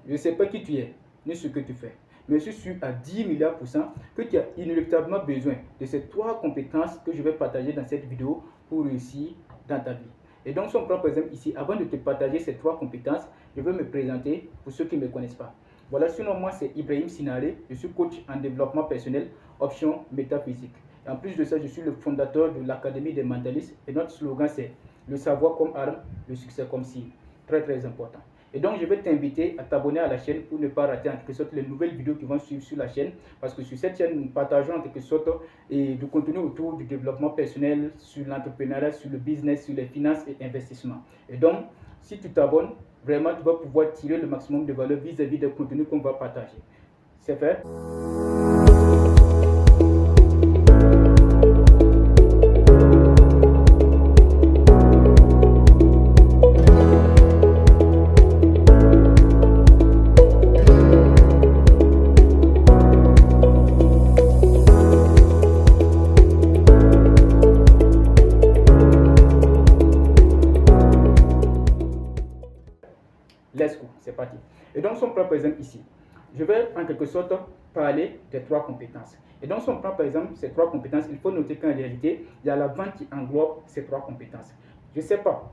je ne sais pas qui tu es, ni ce que tu fais, mais je suis sûr à 10 milliards % que tu as inéluctablement besoin de ces 3 compétences que je vais partager dans cette vidéo pour réussir dans ta vie. Et donc, si on prend par exemple ici, avant de te partager ces 3 compétences, je vais me présenter pour ceux qui ne me connaissent pas. Voilà, sinon moi c'est Ibrahim Sinare, je suis coach en développement personnel, option métaphysique. Et en plus de ça, je suis le fondateur de l'Académie des mentalistes et notre slogan c'est le savoir comme arme, le succès comme signe. Très très important. Et donc je vais t'inviter à t'abonner à la chaîne pour ne pas rater en quelque sorte les nouvelles vidéos qui vont suivre sur la chaîne. Parce que sur cette chaîne, nous partageons en quelque sorte du contenu autour du développement personnel, sur l'entrepreneuriat, sur le business, sur les finances et investissements. Et donc, si tu t'abonnes, vraiment tu vas pouvoir tirer le maximum de valeur vis-à-vis des contenus qu'on va partager. C'est fait? Let's go, c'est parti. Et donc, si on prend par exemple ici, je vais en quelque sorte parler des 3 compétences. Et donc, si on prend par exemple ces 3 compétences, il faut noter qu'en réalité, il y a la vente qui englobe ces 3 compétences. Je ne sais pas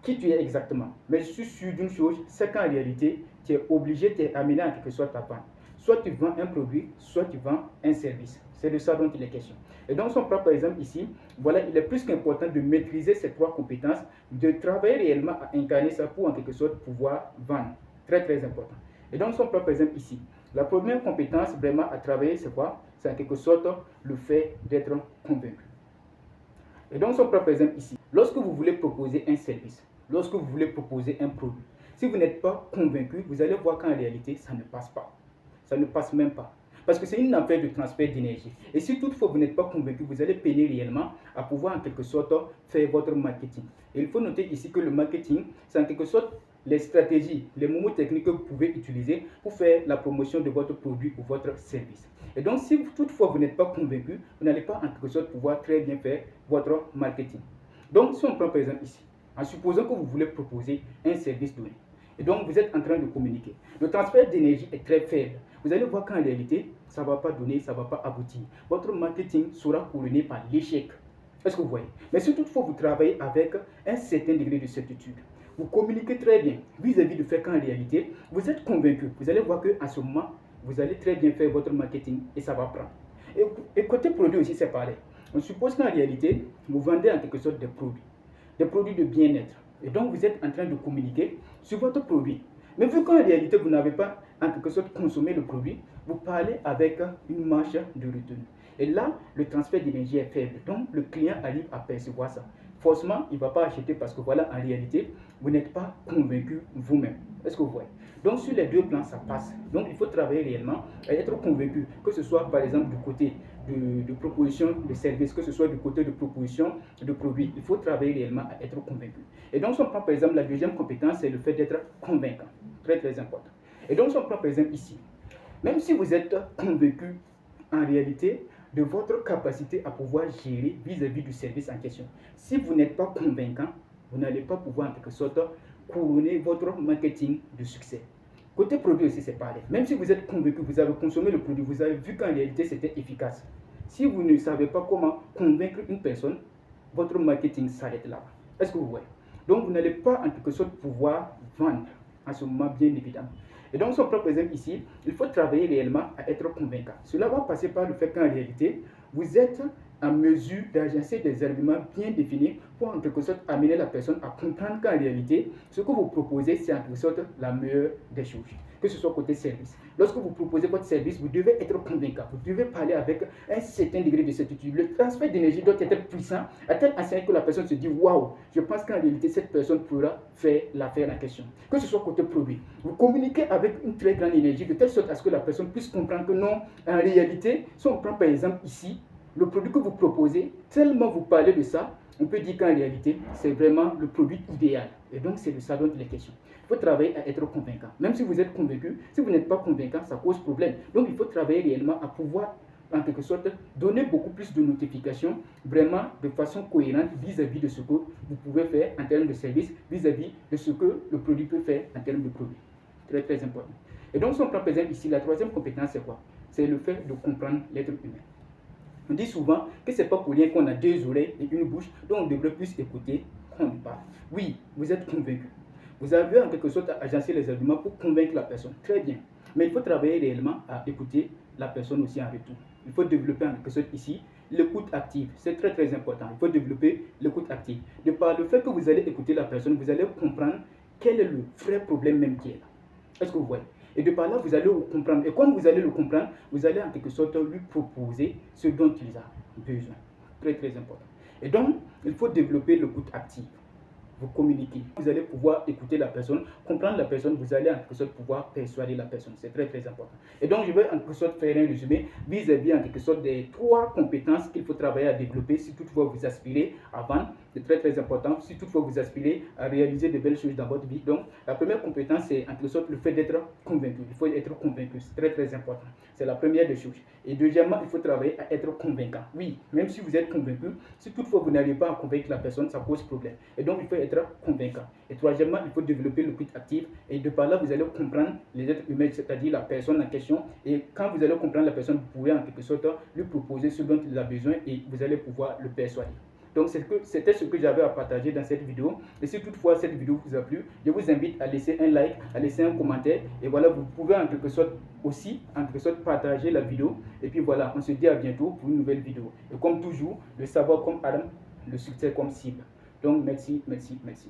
qui tu es exactement, mais je suis sûr d'une chose, c'est qu'en réalité, tu es obligé, tu es amené en quelque sorte à vendre. Soit tu vends un produit, soit tu vends un service. C'est de ça dont il est question. Et donc, si on prend par exemple ici, voilà, il est plus qu'important de maîtriser ces 3 compétences, de travailler réellement à incarner ça pour en quelque sorte pouvoir vendre. Très très important. Et donc, si on prend par exemple ici, la première compétence vraiment à travailler, c'est quoi? C'est en quelque sorte le fait d'être convaincu. Et donc, si on prend par exemple ici, lorsque vous voulez proposer un service, lorsque vous voulez proposer un produit, si vous n'êtes pas convaincu, vous allez voir qu'en réalité, ça ne passe pas. Ça ne passe même pas. Parce que c'est une affaire de transfert d'énergie. Et si toutefois vous n'êtes pas convaincu, vous allez peiner réellement à pouvoir en quelque sorte faire votre marketing. Et il faut noter ici que le marketing, c'est en quelque sorte les stratégies, les mots techniques que vous pouvez utiliser pour faire la promotion de votre produit ou votre service. Et donc, si toutefois vous n'êtes pas convaincu, vous n'allez pas en quelque sorte pouvoir très bien faire votre marketing. Donc, si on prend par exemple ici, en supposant que vous voulez proposer un service donné, et donc vous êtes en train de communiquer, le transfert d'énergie est très faible. Vous allez voir qu'en réalité, ça ne va pas donner, ça ne va pas aboutir. Votre marketing sera couronné par l'échec. Est-ce que vous voyez? Mais si toutefois vous travaillez avec un certain degré de certitude, vous communiquez très bien vis-à-vis du fait qu'en réalité, vous êtes convaincu. Vous allez voir qu'à ce moment, vous allez très bien faire votre marketing et ça va prendre. Et côté produit aussi, c'est pareil. On suppose qu'en réalité, vous vendez en quelque sorte des produits de bien-être. Et donc, vous êtes en train de communiquer sur votre produit. Mais vu qu'en réalité, vous n'avez pas en quelque sorte consommé le produit, vous parlez avec une marge de retenue. Et là, le transfert d'énergie est faible. Donc, le client arrive à percevoir ça. Forcément, il ne va pas acheter parce que voilà, en réalité, vous n'êtes pas convaincu vous-même. Est-ce que vous voyez? Donc, sur les deux plans, ça passe. Donc, il faut travailler réellement et être convaincu, que ce soit par exemple du côté de proposition de service, que ce soit du côté de proposition de produits. Il faut travailler réellement à être convaincu. Et donc, si on prend par exemple la deuxième compétence, c'est le fait d'être convaincant. Très, très important. Et donc, si on prend par exemple ici, même si vous êtes convaincu en réalité de votre capacité à pouvoir gérer vis-à-vis du service en question, si vous n'êtes pas convaincant, vous n'allez pas pouvoir en quelque sorte couronner votre marketing de succès. Côté produit aussi, c'est pareil. Même si vous êtes convaincu, vous avez consommé le produit, vous avez vu qu'en réalité c'était efficace. Si vous ne savez pas comment convaincre une personne, votre marketing s'arrête là. Est-ce que vous voyez? Donc, vous n'allez pas en quelque sorte pouvoir vendre en ce moment, bien évidemment. Et donc, si on prend par exemple ici, il faut travailler réellement à être convaincant. Cela va passer par le fait qu'en réalité, vous êtes en mesure d'agencer des arguments bien définis pour en quelque sorte amener la personne à comprendre qu'en réalité, ce que vous proposez, c'est en quelque sorte la meilleure des choses, que ce soit côté service. Lorsque vous proposez votre service, vous devez être convaincant, vous devez parler avec un certain degré de certitude. Le transfert d'énergie doit être puissant, à tel enseigne que la personne se dit waouh, je pense qu'en réalité, cette personne pourra faire l'affaire en question. Que ce soit côté produit, vous communiquez avec une très grande énergie de telle sorte à ce que la personne puisse comprendre que non, en réalité, si on prend par exemple ici, le produit que vous proposez, tellement vous parlez de ça, on peut dire qu'en réalité, c'est vraiment le produit idéal. Et donc, c'est de ça dont il est question. Il faut travailler à être convaincant. Même si vous êtes convaincu, si vous n'êtes pas convaincant, ça cause problème. Donc, il faut travailler réellement à pouvoir, en quelque sorte, donner beaucoup plus de notifications, vraiment de façon cohérente vis-à-vis de ce que vous pouvez faire en termes de service, vis-à-vis de ce que le produit peut faire en termes de produit. Très, très important. Et donc, si on prend par exemple ici, la troisième compétence, c'est quoi? C'est le fait de comprendre l'être humain. On dit souvent que ce n'est pas pour rien qu'on a deux oreilles et une bouche, donc on devrait plus écouter qu'on ne parle. Oui, vous êtes convaincu. Vous avez en quelque sorte agencé les arguments pour convaincre la personne. Très bien. Mais il faut travailler réellement à écouter la personne aussi en retour. Il faut développer en quelque sorte ici l'écoute active. C'est très très important. Il faut développer l'écoute active. De par le fait que vous allez écouter la personne, vous allez comprendre quel est le vrai problème même qui est là. Est-ce que vous voyez? Et de par là, vous allez le comprendre. Et comme vous allez le comprendre, vous allez en quelque sorte lui proposer ce dont il a besoin. Très très important. Et donc, il faut développer l'écoute active. Vous communiquez. Vous allez pouvoir écouter la personne, comprendre la personne, vous allez en quelque sorte pouvoir persuader la personne. C'est très très important. Et donc je vais en quelque sorte faire un résumé vis-à-vis en quelque sorte des trois compétences qu'il faut travailler à développer si toutefois vous aspirez à vendre. C'est très très important. Si toutefois vous aspirez à réaliser de belles choses dans votre vie. Donc la première compétence c'est en quelque sorte le fait d'être convaincu. Il faut être convaincu. C'est très très important. C'est la première des choses. Et deuxièmement, il faut travailler à être convaincant. Oui, même si vous êtes convaincu, si toutefois vous n'arrivez pas à convaincre la personne, ça pose problème. Et donc il faut être convaincant. Et troisièmement, il faut développer l'écoute active. Et de par là, vous allez comprendre les êtres humains, c'est-à-dire la personne en question. Et quand vous allez comprendre la personne, vous pouvez en quelque sorte lui proposer ce dont il a besoin et vous allez pouvoir le persuader. Donc c'était ce que j'avais à partager dans cette vidéo. Et si toutefois cette vidéo vous a plu, je vous invite à laisser un like, à laisser un commentaire. Et voilà, vous pouvez en quelque sorte aussi, en quelque sorte, partager la vidéo. Et puis voilà, on se dit à bientôt pour une nouvelle vidéo. Et comme toujours, le savoir comme arme, le succès comme cible. Donc merci, merci, merci.